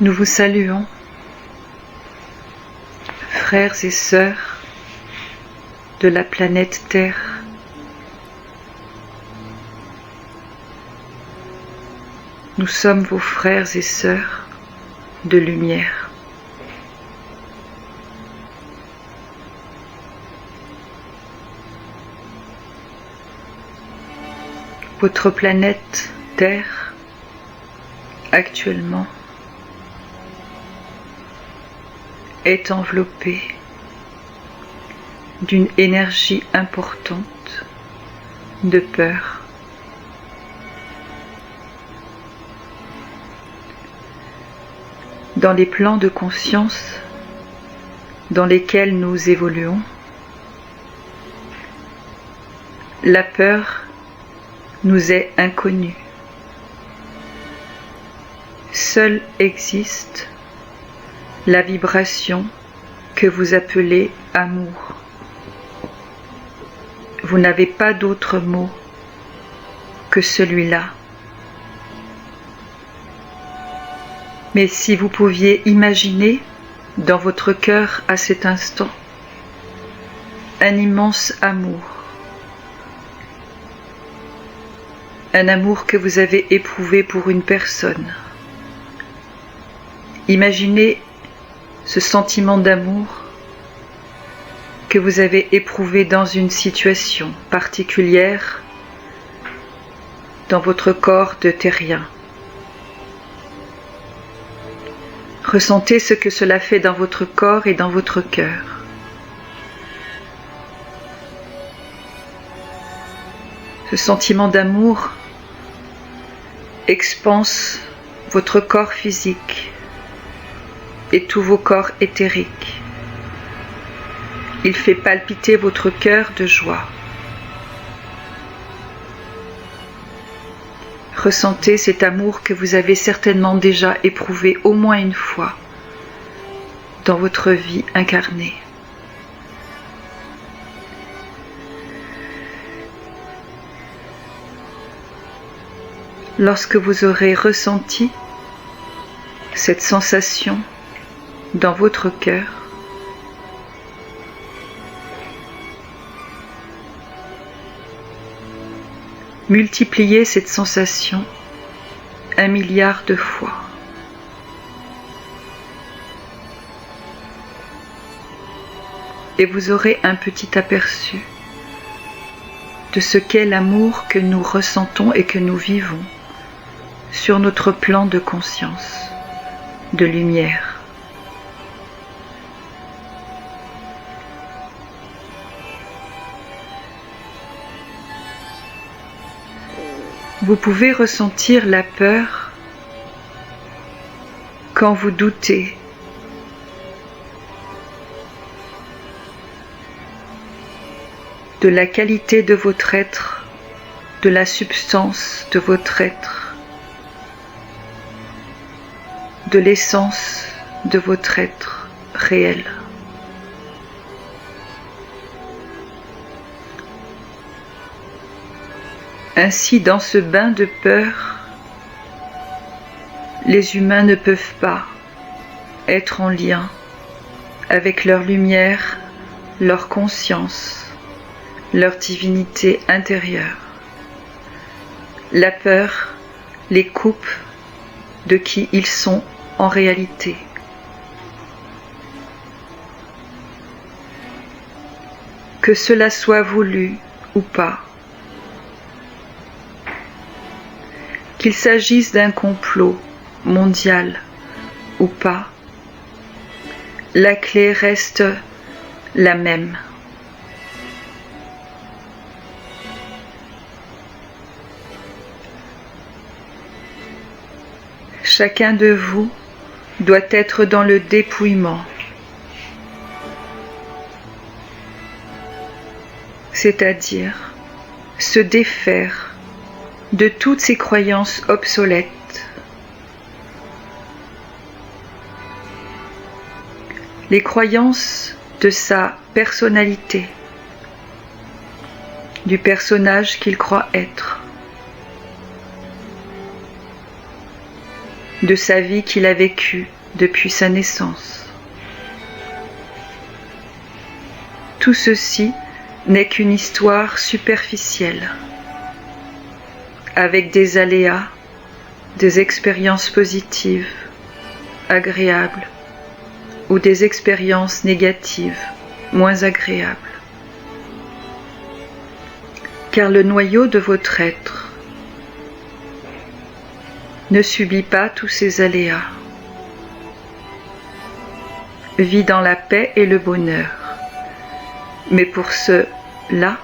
Nous vous saluons, frères et sœurs de la planète Terre. Nous sommes vos frères et sœurs de lumière. Votre planète Terre, actuellement, est enveloppée d'une énergie importante de peur. Dans les plans de conscience dans lesquels nous évoluons, la peur nous est inconnue. Seule existe la vibration que vous appelez amour. Vous n'avez pas d'autre mot que celui-là. Mais si vous pouviez imaginer dans votre cœur à cet instant un immense amour, un amour que vous avez éprouvé pour une personne, imaginez ce sentiment d'amour que vous avez éprouvé dans une situation particulière dans votre corps de terrien. Ressentez ce que cela fait dans votre corps et dans votre cœur. Ce sentiment d'amour expanse votre corps physique et tous vos corps éthériques. Il fait palpiter votre cœur de joie. Ressentez cet amour que vous avez certainement déjà éprouvé au moins une fois dans votre vie incarnée. Lorsque vous aurez ressenti cette sensation dans votre cœur, multipliez cette sensation 1 milliard de fois. Et vous aurez un petit aperçu de ce qu'est l'amour que nous ressentons et que nous vivons sur notre plan de conscience, de lumière. Vous pouvez ressentir la peur quand vous doutez. De la qualité de votre être, de la substance de votre être, de l'essence de votre être réel. Ainsi, dans ce bain de peur, les humains ne peuvent pas être en lien avec leur lumière, leur conscience, leur divinité intérieure. La peur les coupe de qui ils sont en réalité. Que cela soit voulu ou pas, qu'il s'agisse d'un complot mondial ou pas, la clé reste la même. Chacun de vous doit être dans le dépouillement, c'est-à-dire se défaire de toutes ces croyances obsolètes, les croyances de sa personnalité, du personnage qu'il croit être. de sa vie qu'il a vécue depuis sa naissance. Tout ceci n'est qu'une histoire superficielle, avec des aléas, des expériences positives, agréables, ou des expériences négatives, moins agréables. Car le noyau de votre être ne subit pas tous ces aléas, vit dans la paix et le bonheur. Mais pour cela,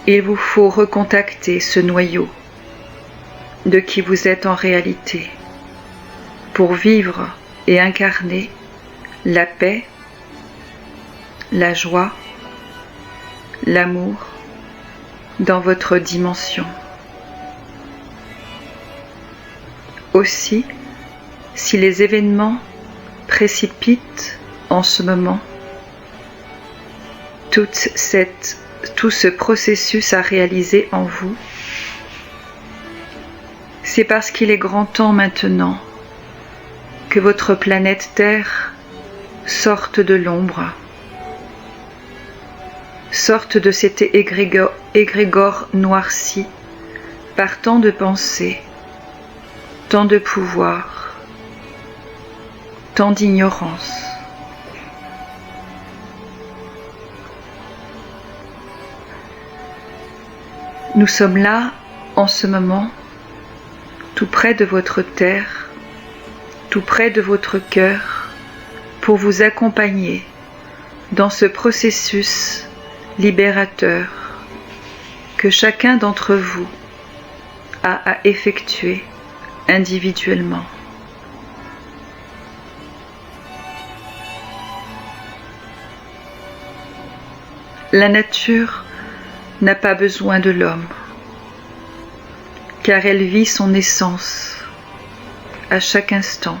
il vous faut recontacter ce noyau de qui vous êtes en réalité pour vivre et incarner la paix, la joie, l'amour dans votre dimension. Aussi, si les événements précipitent en ce moment tout ce processus à réaliser en vous, c'est parce qu'il est grand temps maintenant que votre planète Terre sorte de l'ombre, sorte de cet égrégore noirci par tant de pensées, tant de pouvoir, tant d'ignorance. Nous sommes là, en ce moment, tout près de votre terre, tout près de votre cœur, pour vous accompagner dans ce processus libérateur que chacun d'entre vous a à effectuer individuellement. La nature n'a pas besoin de l'homme, car elle vit son essence à chaque instant,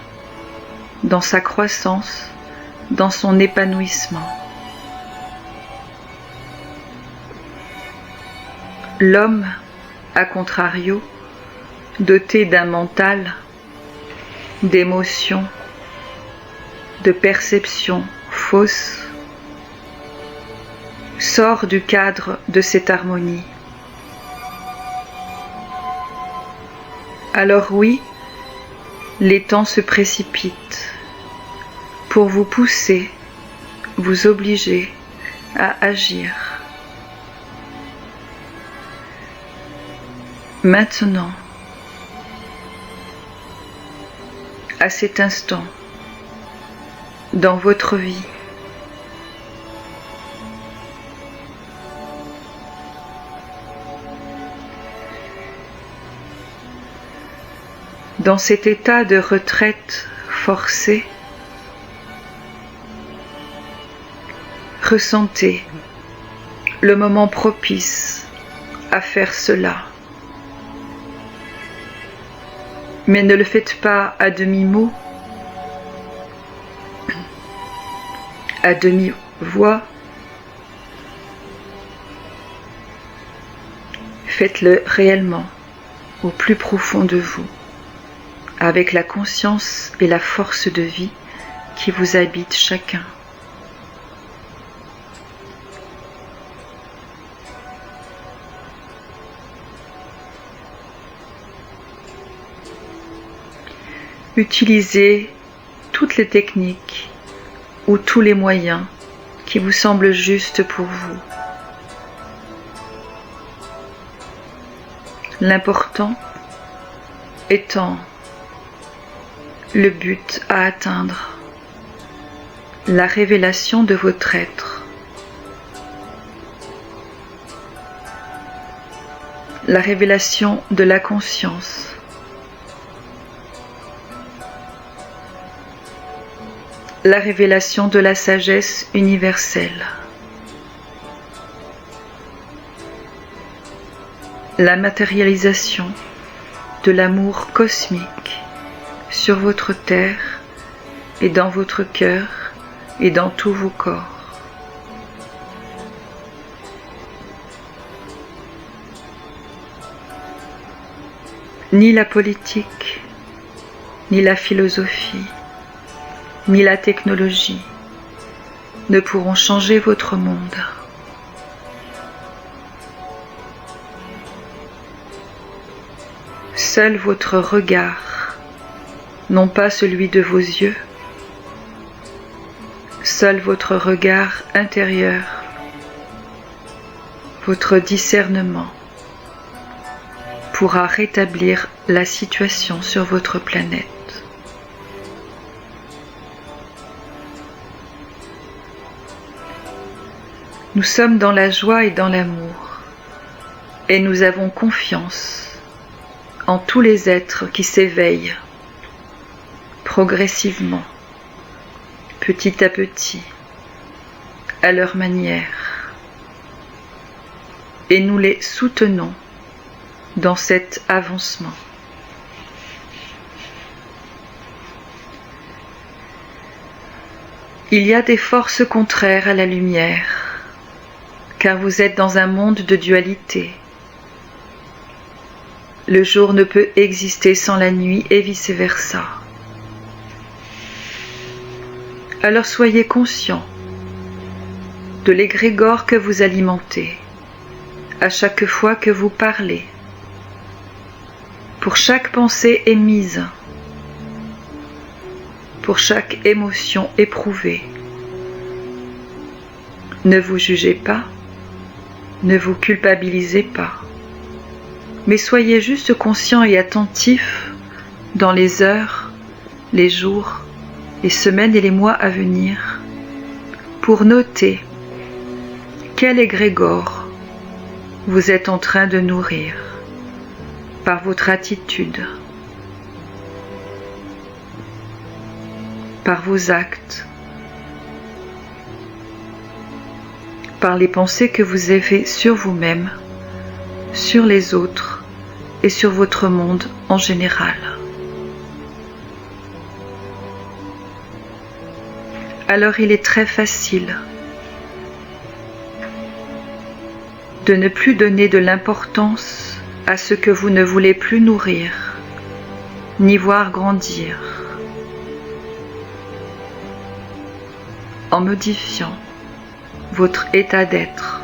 dans sa croissance, dans son épanouissement. L'homme, à contrario, doté d'un mental, d'émotions, de perceptions fausses, sort du cadre de cette harmonie. Alors oui, les temps se précipitent pour vous pousser, vous obliger à agir. Maintenant, à cet instant, dans votre vie, dans cet état de retraite forcée, ressentez le moment propice à faire cela. Mais ne le faites pas à demi-mot, à demi-voix. Faites-le réellement, au plus profond de vous, avec la conscience et la force de vie qui vous habitent chacun. Utilisez toutes les techniques ou tous les moyens qui vous semblent justes pour vous. L'important étant le but à atteindre, la révélation de votre être, la révélation de la conscience, la révélation de la sagesse universelle, la matérialisation de l'amour cosmique sur votre terre et dans votre cœur et dans tous vos corps. Ni la politique, ni la philosophie, ni la technologie ne pourront changer votre monde. Seul votre regard, non pas celui de vos yeux, seul votre regard intérieur, votre discernement pourra rétablir la situation sur votre planète. Nous sommes dans la joie et dans l'amour, et nous avons confiance en tous les êtres qui s'éveillent progressivement, petit à petit, à leur manière, et nous les soutenons dans cet avancement. Il y a des forces contraires à la lumière, car vous êtes dans un monde de dualité. Le jour ne peut exister sans la nuit et vice-versa. Alors soyez conscients de l'égrégore que vous alimentez à chaque fois que vous parlez, pour chaque pensée émise, pour chaque émotion éprouvée. Ne vous jugez pas, ne vous culpabilisez pas, mais soyez juste conscients et attentifs dans les heures, les jours, les semaines et les mois à venir pour noter quel égrégore vous êtes en train de nourrir par votre attitude, par vos actes, par les pensées que vous avez sur vous-même, sur les autres et sur votre monde en général. Alors il est très facile de ne plus donner de l'importance à ce que vous ne voulez plus nourrir, ni voir grandir, en modifiant votre état d'être,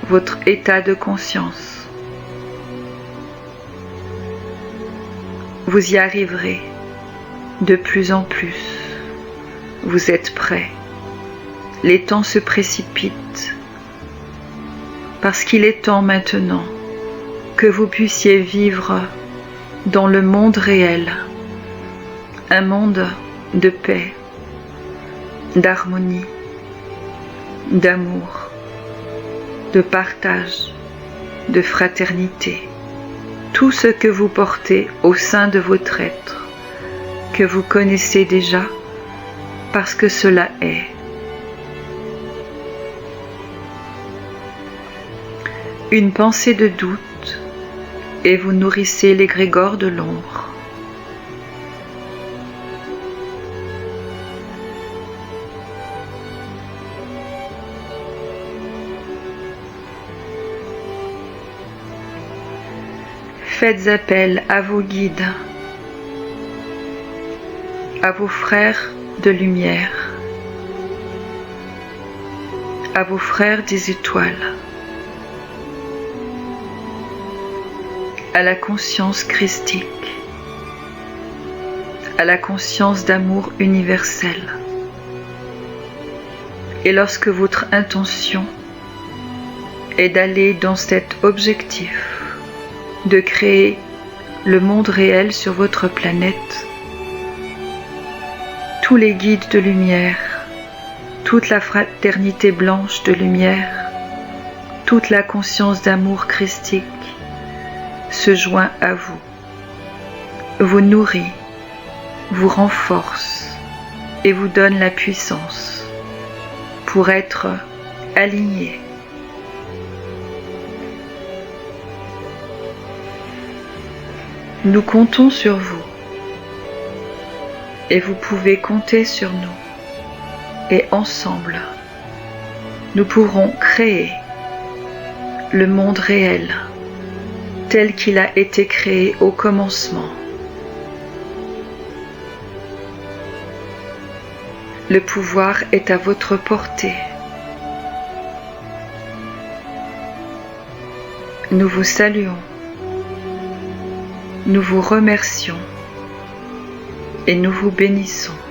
votre état de conscience. Vous y arriverez de plus en plus. Vous êtes prêts. Les temps se précipitent parce qu'il est temps maintenant que vous puissiez vivre dans le monde réel, un monde de paix, d'harmonie, d'amour, de partage, de fraternité, tout ce que vous portez au sein de votre être, que vous connaissez déjà parce que cela est. Une pensée de doute et vous nourrissez l'égrégore de l'ombre. Faites appel à vos guides, à vos frères de lumière, à vos frères des étoiles, à la conscience christique, à la conscience d'amour universel. Et lorsque votre intention est d'aller dans cet objectif de créer le monde réel sur votre planète, tous les guides de lumière, toute la fraternité blanche de lumière, toute la conscience d'amour christique se joint à vous, vous nourrit, vous renforce et vous donne la puissance pour être aligné. Nous comptons sur vous et vous pouvez compter sur nous et ensemble, nous pourrons créer le monde réel tel qu'il a été créé au commencement. Le pouvoir est à votre portée. Nous vous saluons, nous vous remercions et nous vous bénissons.